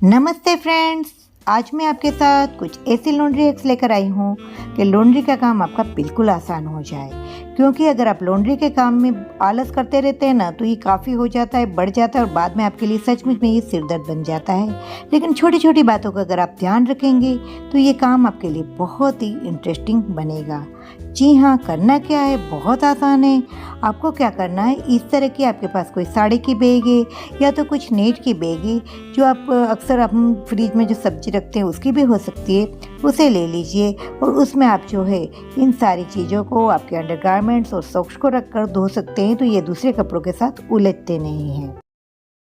नमस्ते फ्रेंड्स, आज मैं आपके साथ कुछ ऐसी लॉन्ड्री हैक्स लेकर आई हूँ कि लॉन्ड्री का काम आपका बिल्कुल आसान हो जाए। क्योंकि अगर आप लॉन्ड्री के काम में आलस करते रहते हैं ना, तो ये काफ़ी हो जाता है, बढ़ जाता है और बाद में आपके लिए सचमुच में ये सिरदर्द बन जाता है। लेकिन छोटी छोटी बातों का अगर आप ध्यान रखेंगे तो ये काम आपके लिए बहुत ही इंटरेस्टिंग बनेगा। जी हाँ, करना क्या है, बहुत आसान है। आपको क्या करना है, इस तरह की आपके पास कोई साड़ी की बैग है या तो कुछ नेट की बैग है, जो आप अक्सर हम फ्रिज में जो सब्जी रखते हैं उसकी भी हो सकती है, उसे ले लीजिए और उसमें आप जो है इन सारी चीज़ों को, आपके अंडरगारमेंट्स और सॉक्स को रख कर धो सकते हैं, तो ये दूसरे कपड़ों के साथ उलझते नहीं हैं।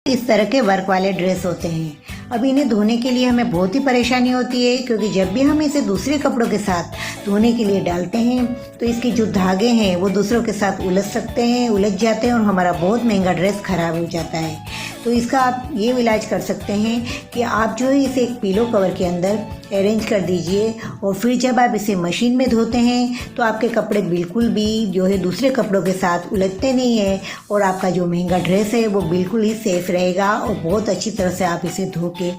इस तरह के वर्क वाले ड्रेस होते हैं। अब इन्हें धोने के लिए हमें बहुत ही परेशानी होती है, क्योंकि जब भी हम इसे दूसरे कपड़ों के साथ धोने के लिए डालते हैं तो इसके जो धागे हैं वो दूसरों के साथ उलझ सकते हैं, उलझ जाते हैं और हमारा बहुत महंगा ड्रेस खराब हो जाता है। तो इसका आप ये इलाज कर सकते हैं कि आप जो है इसे एक पिलो कवर के अंदर अरेंज कर दीजिए और फिर जब आप इसे मशीन में धोते हैं तो आपके कपड़े बिल्कुल भी जो है दूसरे कपड़ों के साथ उलझते नहीं हैं और आपका जो महंगा ड्रेस है वो बिल्कुल ही सेफ रहेगा और बहुत अच्छी तरह से आप इसे धो के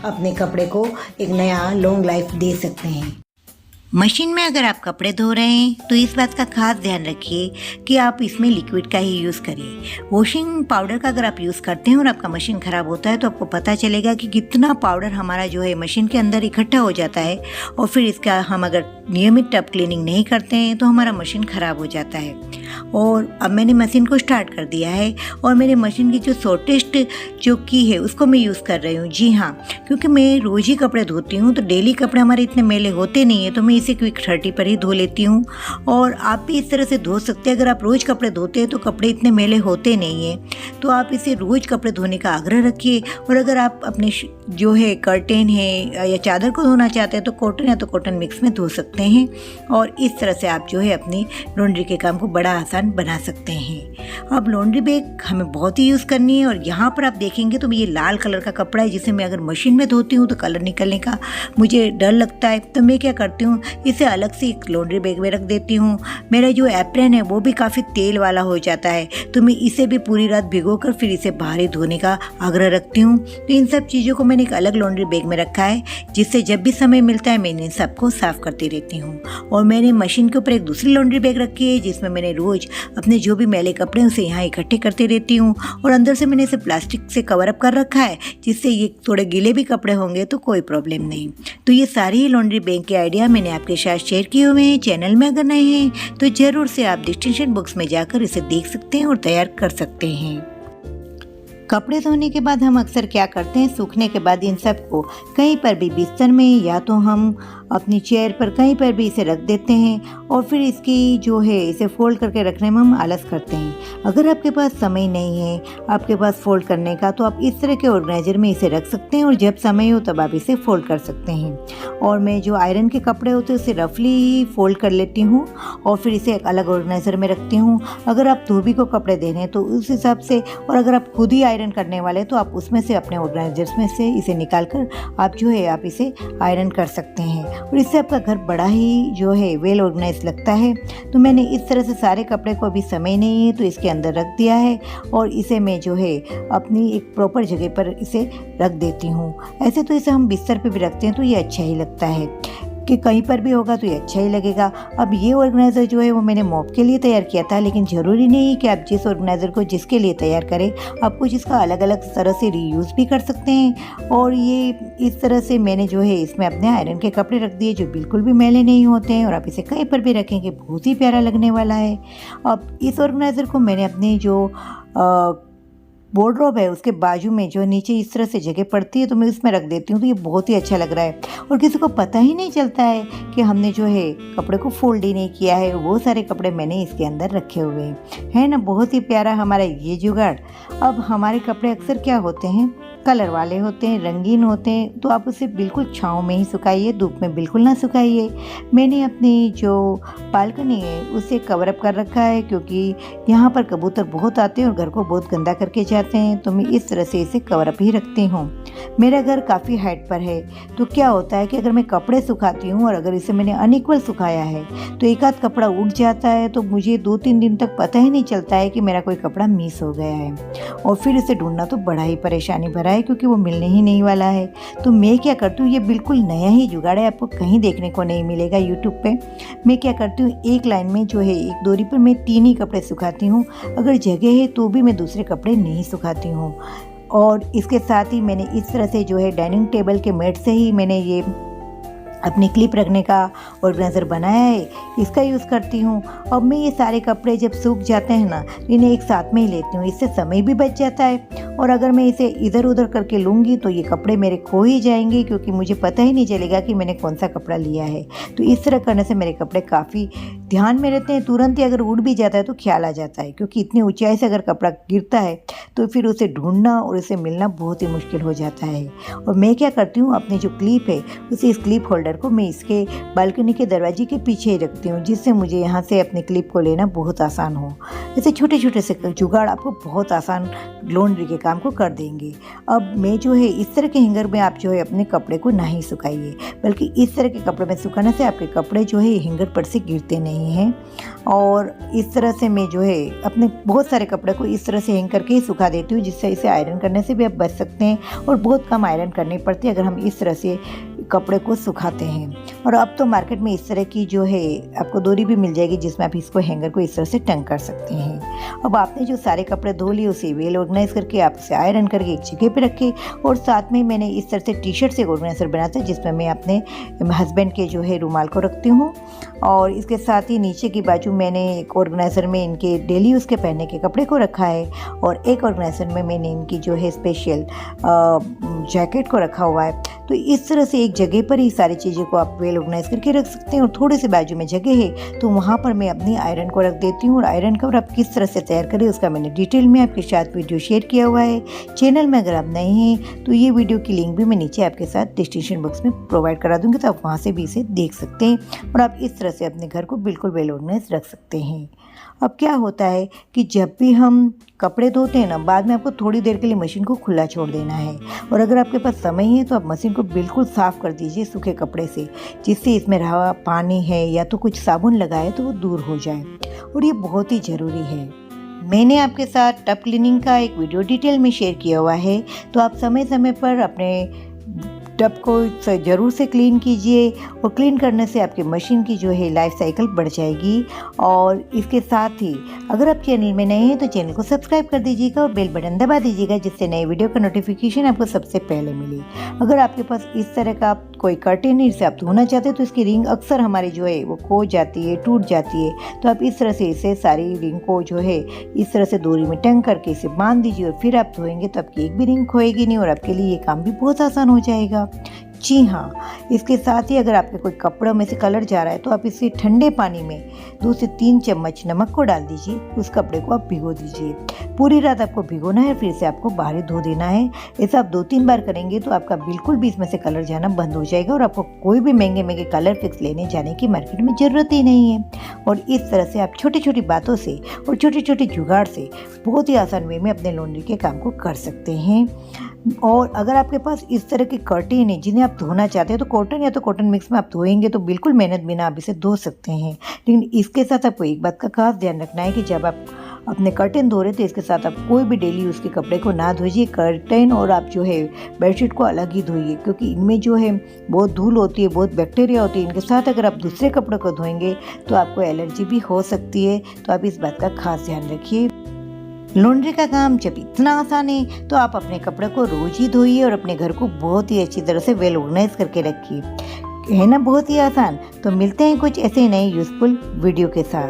अपने कपड़े को एक नया लॉन्ग लाइफ दे सकते हैं। मशीन में अगर आप कपड़े धो रहे हैं तो इस बात का खास ध्यान रखिए कि आप इसमें लिक्विड का ही यूज़ करिए। वॉशिंग पाउडर का अगर आप यूज़ करते हैं और आपका मशीन ख़राब होता है तो आपको पता चलेगा कि कितना पाउडर हमारा जो है मशीन के अंदर इकट्ठा हो जाता है और फिर इसका हम अगर नियमित टब क्लीनिंग नहीं करते हैं तो हमारा मशीन ख़राब हो जाता है। और अब मैंने मशीन को स्टार्ट कर दिया है और मेरे मशीन की जो शॉर्टेस्ट जो की है उसको मैं यूज़ कर रही हूँ। जी हाँ, क्योंकि मैं रोज़ ही कपड़े धोती हूँ तो डेली कपड़े हमारे इतने मैले होते नहीं है, तो मैं इसे क्विक 30 पर ही धो लेती हूँ। और आप भी इस तरह से धो सकते हैं। अगर आप रोज़ कपड़े धोते हैं तो कपड़े इतने मैले होते नहीं हैं, तो आप इसे रोज़ कपड़े धोने का आग्रह रखिए। और अगर आप अपने जो है कर्टेन है या चादर को धोना चाहते हैं तो कॉटन या तो कॉटन मिक्स में धो सकते हैं और इस तरह से आप जो है अपनी लॉन्ड्री के काम को बड़ा आसान बना सकते हैं। अब लॉन्ड्री बैग हमें बहुत ही यूज़ करनी है और यहाँ पर आप देखेंगे तो ये लाल कलर का कपड़ा है, जिसे मैं अगर मशीन में धोती हूँ तो कलर निकलने का मुझे डर लगता है। तो मैं क्या करती हूँ, इसे अलग से एक लॉन्ड्री बैग में रख देती हूँ। मेरा जो एप्रन है वो भी काफ़ी तेल वाला हो जाता है, तो मैं इसे भी पूरी रात भिगोकर फिर इसे बाहर ही धोने का आग्रह रखती हूँ। तो इन सब चीज़ों को मैंने एक अलग लॉन्ड्री बैग में रखा है, जिससे जब भी समय मिलता है मैं इन सबको साफ़ करती रहती हूँ। और मैंने मशीन के ऊपर एक दूसरी लॉन्ड्री बैग रखी है, जिसमें मैंने रोज़ अपने जो भी मैले कपड़े उसे यहाँ इकट्ठे करती रहती हूँ। और अंदर से मैंने इसे प्लास्टिक से कवर अप कर रखा है, जिससे ये थोड़े गीले भी कपड़े होंगे तो कोई प्रॉब्लम नहीं। तो ये सारी लॉन्ड्री बैग के आइडिया मैंने आपके साथ शेयर किए हुए हैं। चैनल में अगर नए हैं तो ज़रूर से आप डिस्क्रिप्शन बॉक्स में जाकर इसे देख सकते हैं और तैयार कर सकते हैं। कपड़े धोने के बाद हम अक्सर क्या करते हैं, सूखने के बाद इन सब को कहीं पर भी बिस्तर में या तो हम अपनी चेयर पर कहीं पर भी इसे रख देते हैं और फिर इसकी जो है इसे फोल्ड करके रखने में हम आलस करते हैं। अगर आपके पास समय नहीं है आपके पास फोल्ड करने का, तो आप इस तरह के ऑर्गेनाइजर में इसे रख सकते हैं और जब समय हो तब आप इसे फोल्ड कर सकते हैं। और मैं जो आयरन के कपड़े होते हैं उसे रफली ही फोल्ड कर लेती हूँ और फिर इसे एक अलग ऑर्गेनाइजर में रखती हूँ। अगर आप धोबी को कपड़े दे रहे हैं तो उस हिसाब से, और अगर आप खुद ही आयरन करने वाले तो आप उसमें से अपने ऑर्गेनाइजर्स में से इसे निकाल कर आप जो है आप इसे आयरन कर सकते हैं और इससे आपका घर बड़ा ही जो है वेल ऑर्गेनाइज लगता है। तो मैंने इस तरह से सारे कपड़े को अभी समय नहीं है तो इसके अंदर रख दिया है और इसे मैं जो है अपनी एक प्रॉपर जगह पर इसे रख देती हूँ। ऐसे तो इसे हम बिस्तर पे भी रखते हैं तो ये अच्छा ही लगता है कि कहीं पर भी होगा तो ये अच्छा ही लगेगा। अब ये ऑर्गेनाइज़र जो है वो मैंने मॉप के लिए तैयार किया था, लेकिन ज़रूरी नहीं कि आप जिस ऑर्गेनाइज़र को जिसके लिए तैयार करें आप कुछ इसका अलग अलग तरह से रीयूज़ भी कर सकते हैं। और ये इस तरह से मैंने जो है इसमें अपने आयरन के कपड़े रख दिए जो बिल्कुल भी मैले नहीं होते हैं और आप इसे कहीं पर भी रखेंगे बहुत ही प्यारा लगने वाला है। अब इस ऑर्गेनाइज़र को मैंने अपने जो वार्डरोब है उसके बाजू में जो नीचे इस तरह से जगह पड़ती है तो मैं उसमें रख देती हूँ, तो ये बहुत ही अच्छा लग रहा है और किसी को पता ही नहीं चलता है कि हमने जो है कपड़े को फोल्ड ही नहीं किया है। वो सारे कपड़े मैंने इसके अंदर रखे हुए हैं, है ना। बहुत ही प्यारा हमारा ये जुगाड़। अब हमारे कपड़े अक्सर क्या होते हैं, कलर वाले होते हैं, रंगीन होते हैं, तो आप उसे बिल्कुल छाँव में ही सुखाइए, धूप में बिल्कुल ना सुखाइए। मैंने अपनी जो बालकनी है उसे कवर अप कर रखा है, क्योंकि यहाँ पर कबूतर बहुत आते हैं और घर को बहुत गंदा करके जाते हैं, तो मैं इस तरह से इसे कवर अप ही रखती हूँ। मेरा घर काफ़ी हाइट पर है, तो क्या होता है कि अगर मैं कपड़े सुखाती हूँ और अगर इसे मैंने अनइक्वल सुखाया है तो एक आध कपड़ा उठ जाता है, तो मुझे 2-3 दिन तक पता ही नहीं चलता है कि मेरा कोई कपड़ा मिस हो गया है। और फिर इसे ढूंढना तो बड़ा ही परेशानी भरा है, क्योंकि वो मिलने ही नहीं वाला है। तो मैं क्या करती हूँ, ये बिल्कुल नया ही जुगाड़ है, आपको कहीं देखने को नहीं मिलेगा यूट्यूब पे। मैं क्या करती हूँ, एक लाइन में जो है एक डोरी पर मैं 3 ही कपड़े सुखाती हूँ। अगर जगह है तो भी मैं दूसरे कपड़े नहीं सुखाती हूँ। और इसके साथ ही मैंने इस तरह से जो है डाइनिंग टेबल के मैट से ही मैंने ये अपनी क्लिप रखने का ऑर्गेनाइज़र बनाया है, इसका यूज़ करती हूँ। अब मैं ये सारे कपड़े जब सूख जाते हैं ना, तो इन्हें एक साथ में ही लेती हूँ, इससे समय भी बच जाता है। और अगर मैं इसे इधर उधर करके लूँगी तो ये कपड़े मेरे खो ही जाएंगे, क्योंकि मुझे पता ही नहीं चलेगा कि मैंने कौन सा कपड़ा लिया है। तो इस तरह करने से मेरे कपड़े काफ़ी ध्यान में रहते हैं। तुरंत ही अगर उड़ भी जाता है तो ख्याल आ जाता है, क्योंकि इतनी ऊंचाई से अगर कपड़ा गिरता है तो फिर उसे ढूंढना और उसे मिलना बहुत ही मुश्किल हो जाता है। और मैं क्या करती हूँ, अपनी जो क्लिप है उसे इस क्लिप होल्डर को मैं इसके बालकनी के दरवाजे के पीछे ही रखती हूँ, जिससे मुझे यहाँ से अपनी क्लिप को लेना बहुत आसान हो। ऐसे छोटे छोटे से जुगाड़ आपको बहुत आसान लॉन्ड्री के काम को कर देंगे। अब मैं जो है इस तरह के हैंगर में आप जो है अपने कपड़े को ना ही सुखाइए, बल्कि इस तरह के कपड़े में सुखाने से आपके कपड़े जो है हैंगर पर से गिरते नहीं हैं। और इस तरह से मैं जो है अपने बहुत सारे कपड़े को इस तरह से हैंग करके ही सुखा देती हूँ, जिससे इसे आयरन करने से भी आप बच सकते हैं और बहुत कम आयरन करनी पड़ती है अगर हम इस तरह से कपड़े को सुखाते हैं। और अब तो मार्केट में इस तरह की जो है आपको डोरी भी मिल जाएगी, जिसमें आप इसको हैंगर को इस तरह से टंग कर सकते हैं। अब आपने जो सारे कपड़े धो लिए उसे वेल ऑर्गेनाइज करके आप उसे आयरन करके एक जगह पे रखे। और साथ में मैंने इस तरह से टी शर्ट से ऑर्गेनाइजर बनाता है, जिसमें मैं अपने हस्बैंड के जो है रुमाल को रखती हूँ। और इसके साथ ही नीचे की बाजू मैंने एक ऑर्गेनाइजर में इनके डेली यूज़ के पहनने के कपड़े को रखा है, और एक ऑर्गेनाइजर में मैंने इनकी जो है स्पेशल जैकेट को रखा हुआ है। तो इस तरह से एक जगह पर ही सारी चीज़ों को आप वेल ऑर्गेनाइज करके रख सकते हैं। और थोड़े से बाजू में जगह है तो वहाँ पर मैं अपनी आयरन को रख देती हूँ। और आयरन कवर आप किस तरह से तैयार करें उसका मैंने डिटेल में आपके साथ वीडियो शेयर किया हुआ है चैनल में। अगर आप नए हैं तो ये वीडियो की लिंक भी मैं नीचे आपके साथ डिस्क्रिप्शन बॉक्स में प्रोवाइड करा दूँगी, तो आप वहाँ से भी इसे देख सकते हैं और आप इस तरह से अपने घर को बिल्कुल वेल ऑर्गेनाइज रख सकते हैं। अब क्या होता है कि जब भी हम कपड़े धोते हैं ना, बाद में आपको थोड़ी देर के लिए मशीन को खुला छोड़ देना है। और अगर आपके पास समय है तो आप मशीन को बिल्कुल साफ़ कर दीजिए सूखे कपड़े से, जिससे इसमें रहा पानी है या तो कुछ साबुन लगाए तो वो दूर हो जाए। और ये बहुत ही ज़रूरी है। मैंने आपके साथ टब क्लीनिंग का एक वीडियो डिटेल में शेयर किया हुआ है, तो आप समय समय पर अपने टब को ज़रूर से क्लीन कीजिए। और क्लीन करने से आपकी मशीन की जो है लाइफ साइकिल बढ़ जाएगी। और इसके साथ ही अगर आप चैनल में नए हैं तो चैनल को सब्सक्राइब कर दीजिएगा और बेल बटन दबा दीजिएगा, जिससे नए वीडियो का नोटिफिकेशन आपको सबसे पहले मिले। अगर आपके पास इस तरह का कोई कर्टेन इसे आप धोना चाहते हैं तो इसकी रिंग अक्सर हमारी जो है वो खो जाती है, टूट जाती है, तो आप इस तरह से इसे सारी रिंग को जो है इस तरह से डोरी में टंग करके इसे बांध दीजिए। और फिर आप धोएंगे तो आपकी एक भी रिंग खोएगी नहीं और आपके लिए ये काम भी बहुत आसान हो जाएगा। जी हाँ, इसके साथ ही अगर आपके कोई कपड़ों में से कलर जा रहा है तो आप इसे ठंडे पानी में 2 से 3 चम्मच नमक को डाल दीजिए, उस कपड़े को आप भिगो दीजिए। पूरी रात आपको भिगोना है, फिर से आपको बाहर धो देना है। ऐसा आप 2-3 बार करेंगे तो आपका बिल्कुल भी इसमें से कलर जाना बंद हो जाएगा और आपको कोई भी महंगे महंगे कलर फिक्स लेने जाने की मार्केट में ज़रूरत ही नहीं है। और इस तरह से आप छोटी छोटी बातों से और छोटे छोटे जुगाड़ से बहुत ही आसान वे में अपने लॉन्ड्री के काम को कर सकते हैं। और अगर आपके पास इस तरह के कर्टेन है जिन्हें आप धोना चाहते हैं तो कॉटन या तो कॉटन मिक्स में आप धोएंगे तो बिल्कुल मेहनत बिना आप इसे धो सकते हैं। लेकिन इसके साथ आपको एक बात का खास ध्यान रखना है कि जब आप अपने कर्टेन धो रहे थे इसके साथ आप कोई भी डेली यूज़ के कपड़े को ना धोइए। कर्टेन और आप जो है बेडशीट को अलग ही धोइए, क्योंकि इनमें जो है बहुत धूल होती है, बहुत बैक्टीरिया होती है। इनके साथ अगर आप दूसरे कपड़ों को धोएंगे तो आपको एलर्जी भी हो सकती है, तो आप इस बात का खास ध्यान रखिए। लॉन्ड्री का काम जब इतना आसान है तो आप अपने कपड़े को रोज ही धोइए और अपने घर को बहुत ही अच्छी तरह से वेल ऑर्गेनाइज करके रखिए। है ना बहुत ही आसान। तो मिलते हैं कुछ ऐसे नए यूजफुल वीडियो के साथ।